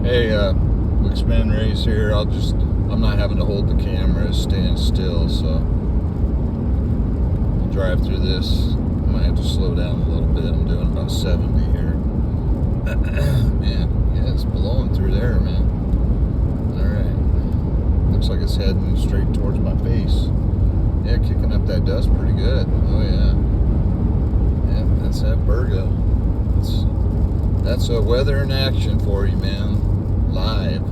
Hey, Mixman Ray's here. I'm not having to hold the camera, it's staying still, so I'll drive through this. I might have to slow down a little bit. I'm doing about 70 here. Man, yeah, it's blowing through there, man. Alright. Looks like it's heading straight towards my face. Yeah, kicking up that dust pretty good. Oh, yeah. Yeah, that's that VIRGA. That's a weather in action for you, man. Live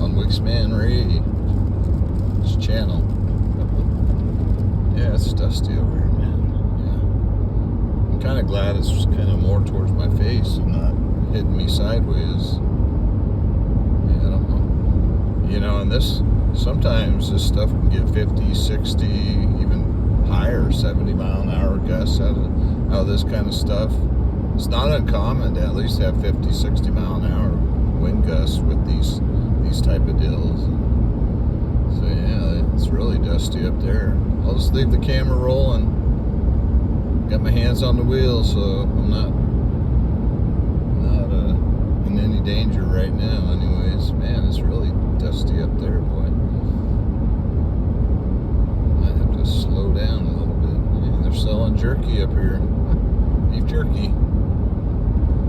on Wixman Ray's channel. Yeah, it's dusty over here, man. Yeah. I'm kind of glad it's kind of more towards my face and not hitting me sideways. Yeah, I don't know. You know, and sometimes this stuff can get 50, 60, even higher, 70 mile an hour gusts out of this kind of stuff. It's not uncommon to at least have 50, 60 mile an hour wind gusts with these type of deals. So yeah, it's really dusty up there. I'll just leave the camera rolling. Got my hands on the wheel, so I'm not in any danger right now. Anyways, man, it's really dusty up there, boy. Might have to slow down a little bit. Yeah, they're selling jerky up here. Beef jerky.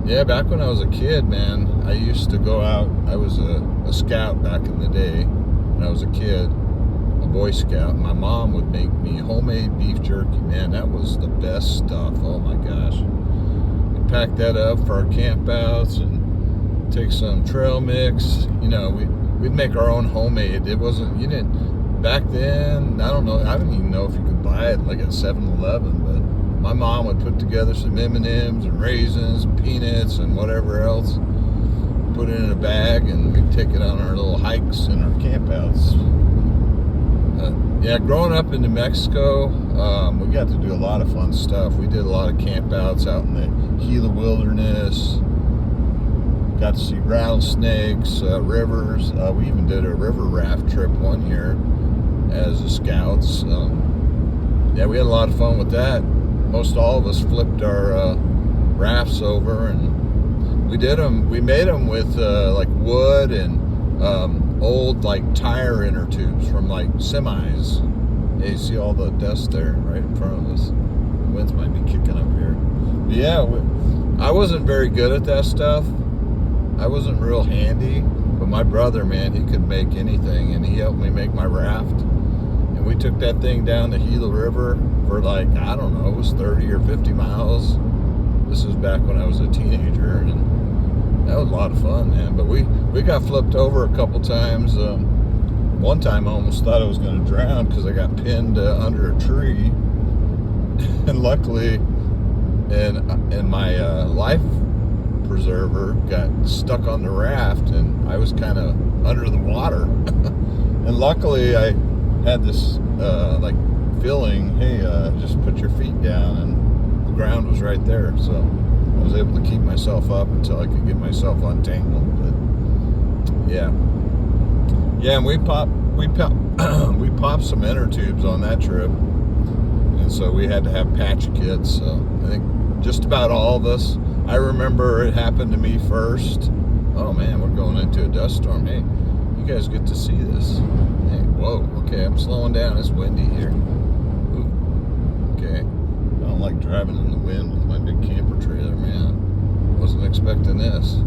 Yeah, back when I was a kid, man, I used to go out. I was a scout back in the day when I was a kid, a Boy Scout. My mom would make me homemade beef jerky. Man, that was the best stuff. Oh my gosh. We'd pack that up for our campouts and take some trail mix. You know, we'd make our own homemade. It wasn't, back then, I don't know, I didn't even know if you could buy it like at 7-Eleven, but my mom would put together some M&Ms and raisins and peanuts and whatever else, put it in a bag, and we'd take it on our little hikes and our campouts. Yeah, growing up in New Mexico, we got to do a lot of fun stuff. We did a lot of campouts out in the Gila Wilderness. Got to see rattlesnakes, rivers. We even did a river raft trip one year as the scouts. Yeah, we had a lot of fun with that. Most all of us flipped our rafts over, and we made them with like wood and old like tire inner tubes from like semis. Yeah, you see all the dust there right in front of us. The winds might be kicking up here. But yeah, I wasn't very good at that stuff. I wasn't real handy, but my brother, man, he could make anything, and he helped me make my raft. And we took that thing down the Gila River for like, I don't know, it was 30 or 50 miles. This was back when I was a teenager, and that was a lot of fun, man. But we got flipped over a couple times. One time I almost thought I was going to drown because I got pinned under a tree. And luckily, and my life preserver got stuck on the raft, and I was kind of under the water. And luckily I had this like feeling, hey, just put your feet down, and the ground was right there, so I was able to keep myself up until I could get myself untangled. But yeah, and we popped some inner tubes on that trip, and so we had to have patch kits. So I think just about all of us. I remember it happened to me first. Oh man, we're going into a dust storm. Hey, you guys get to see this. Hey, whoa, okay, I'm slowing down. It's windy here. Ooh, okay. I don't like driving in the wind with my big camper trailer, man. Wasn't expecting this.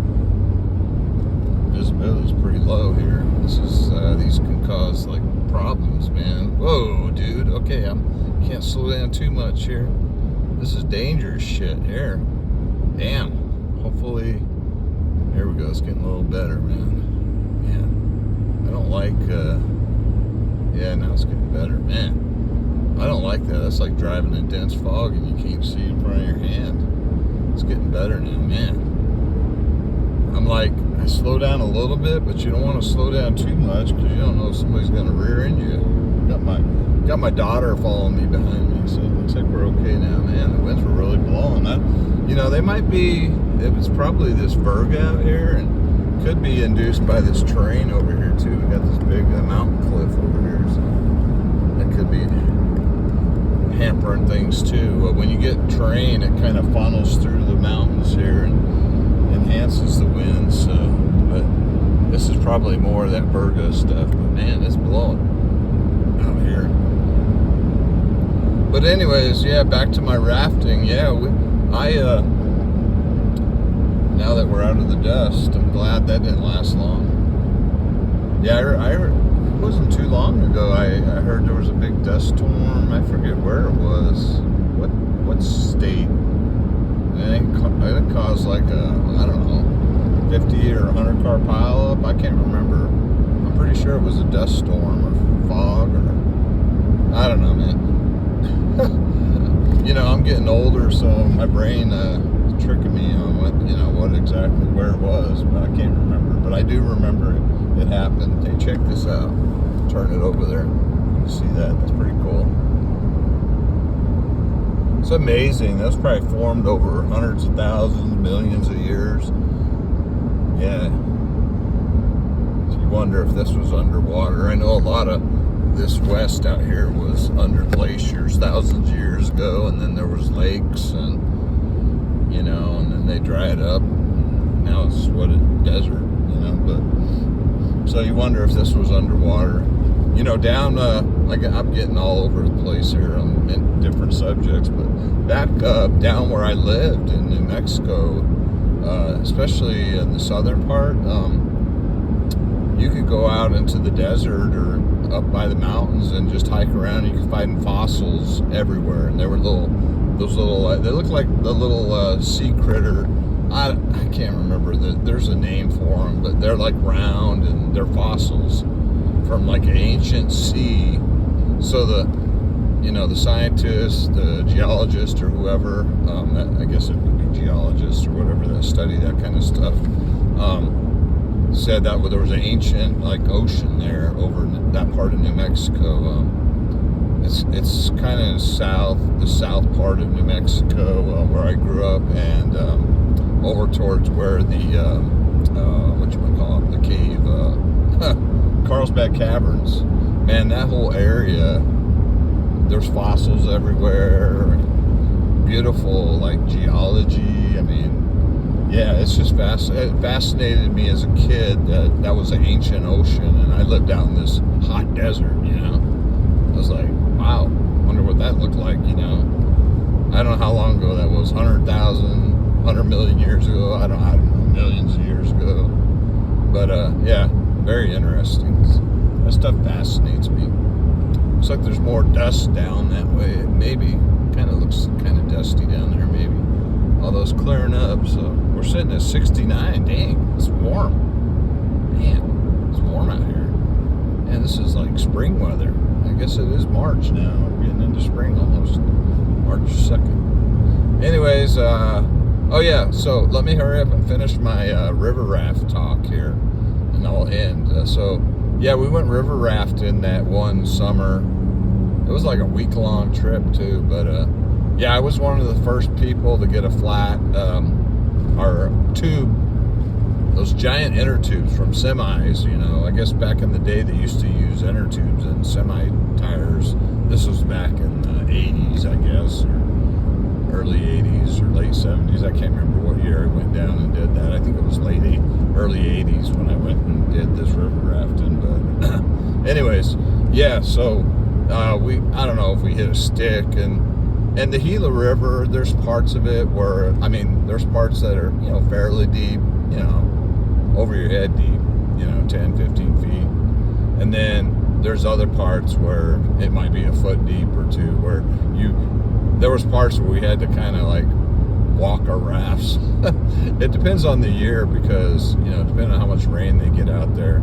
Visibility's pretty low here. These can cause like problems, man. Whoa, dude. Okay, can't slow down too much here. This is dangerous shit here. Damn. Hopefully, there we go. It's getting a little better, man. Yeah. I don't like, yeah, now it's getting better. Man, I don't like that. That's like driving in dense fog and you can't see in front of your hand. It's getting better now, man. I'm like, I slow down a little bit, but you don't want to slow down too much because you don't know if somebody's going to rear end you. Got my daughter following me behind me, so it looks like we're okay now, man. The winds were really blowing. They might be, it's probably this VIRGA out here, and could be induced by this terrain over here too. We got this big mountain cliff over here, so that could be hampering things too. When you get terrain, it kind of funnels through the mountains here and enhances the wind. So, but probably more of that VIRGA stuff. But man, it's blowing out here. But anyways, yeah, back to my rafting. Yeah, now that we're out of the dust, I'm glad that didn't last long. Yeah, I heard, it wasn't too long ago, I heard there was a big dust storm. I forget where it was. What state? It caused like I don't know, 50 or 100 car pileup. I can't remember. I'm pretty sure it was a dust storm or fog or I don't know, man. You know, I'm getting older, so my brain is tricking me on what exactly where it was, but I can't remember. But I do remember it happened. Hey, check this out. Turn it over there. You see that? That's pretty cool. It's amazing. That was probably formed over hundreds of thousands, millions of years. Yeah. So you wonder if this was underwater. I know a lot of this west out here was under glaciers thousands of years ago, and then there was lakes, and and then they dried up. Now it's desert, but so you wonder if this was underwater. Down like I'm getting all over the place here on different subjects, but back down where I lived in New Mexico, especially in the southern part, you could go out into the desert or up by the mountains and just hike around. You could find fossils everywhere, and there were those little they look like the little sea critter. I can't remember. There's a name for them, but they're like round, and they're fossils from like an ancient sea. So the scientists, the geologist, or whoever, I guess it would be geologists or whatever that study that kind of stuff, said that there was an ancient like ocean there over in that part of New Mexico. It's kind of the south part of New Mexico where I grew up, and over towards where the the cave, Carlsbad Caverns. Man, that whole area, there's fossils everywhere. Beautiful like geology. I mean, yeah, it's just it fascinated me as a kid that was an ancient ocean, and I lived out in this hot desert. I was like, wow, wonder what that looked like. I don't know how long ago that was. 100,000, 100 million years ago. I don't know, millions of years ago. But yeah, very interesting. That stuff fascinates me. Looks like there's more dust down that way. Maybe looks kind of dusty down there. Maybe all those clearing up. So we're sitting at 69. Dang, it's warm. Man, it's warm out here. And this is like spring weather. I guess it is March now. We're getting into spring almost. March 2nd. Anyways, oh yeah, so let me hurry up and finish my river raft talk here, and I'll end. So yeah, we went river rafting that one summer. It was like a week-long trip too, but yeah, I was one of the first people to get a flat or tube, those giant inner tubes from semis. I guess back in the day they used to use inner tubes in semi tires. This was back in the 80s, I guess, or early 80s or late 70s. I can't remember what year I went down and did that. I think it was early 80s when I went and did this river rafting. But anyways, yeah, so I don't know if we hit a stick, and the Gila River, there's parts of it where, there's parts that are, fairly deep, over your head deep, 10, 15 feet. And then there's other parts where it might be a foot deep or two, where there was parts where we had to kind of like walk our rafts. It depends on the year, because, depending on how much rain they get out there.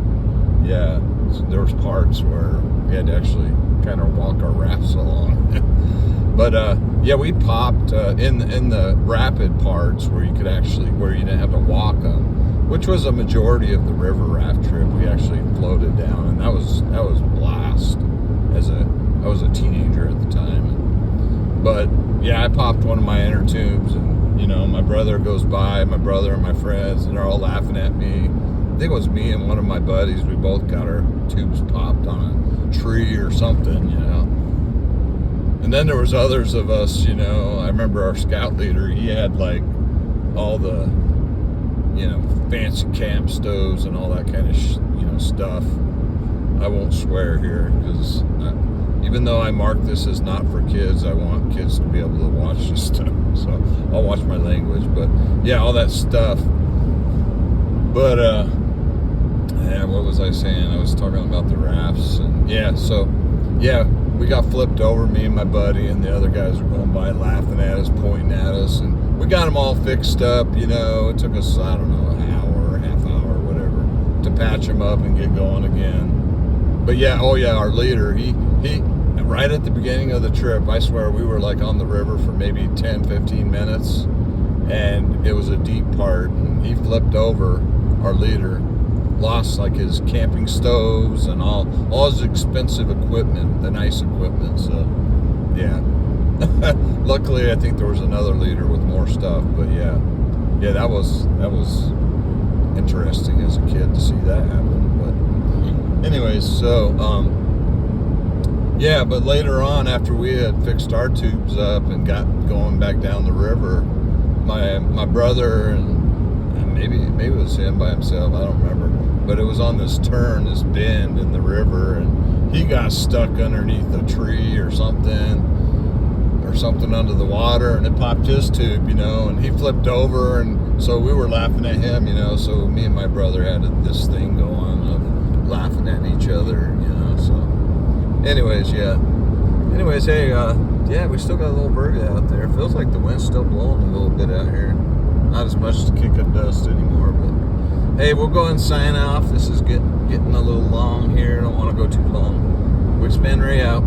Yeah, there was parts where we had to actually kind of walk our rafts along. But yeah, we popped in the rapid parts where you didn't have to walk them, which was a majority of the river raft trip. We actually floated down, and that was a blast. I was a teenager at the time. But yeah, I popped one of my inner tubes, and my brother goes by, my brother and my friends, and they're all laughing at me. I think it was me and one of my buddies. We both got our tubes popped on a tree or something, And then there was others of us, I remember our scout leader, he had like all the, fancy camp stoves and all that kind of stuff. I won't swear here because even though I mark this as not for kids, I want kids to be able to watch this stuff. So I'll watch my language. But yeah, all that stuff. But yeah, what was I saying? I was talking about the rafts, and yeah, so yeah, we got flipped over, me and my buddy, and the other guys were going by laughing at us, pointing at us, and we got them all fixed up. It took us, I don't know, an hour, a half hour, whatever, to patch them up and get going again. But yeah, oh yeah, our leader, he right at the beginning of the trip, I swear we were like on the river for maybe 10, 15 minutes, and it was a deep part, and he flipped over, our leader, lost like his camping stoves and all his expensive equipment, the nice equipment. So yeah, luckily I think there was another leader with more stuff. But yeah, that was interesting as a kid to see that happen. But anyways, so yeah, but later on, after we had fixed our tubes up and got going back down the river, my brother and maybe it was him by himself, I don't remember, but it was on this turn, this bend in the river, and he got stuck underneath a tree or something under the water, and it popped his tube, and he flipped over, and so we were laughing at him, so me and my brother had this thing going of laughing at each other, so anyways, hey, yeah, we still got a little VIRGA out there. Feels like the wind's still blowing a little bit out here. Not as much to kick of dust anymore, but hey, we'll go and sign off. This is getting a little long here. I don't want to go too long. Wixman Ray out.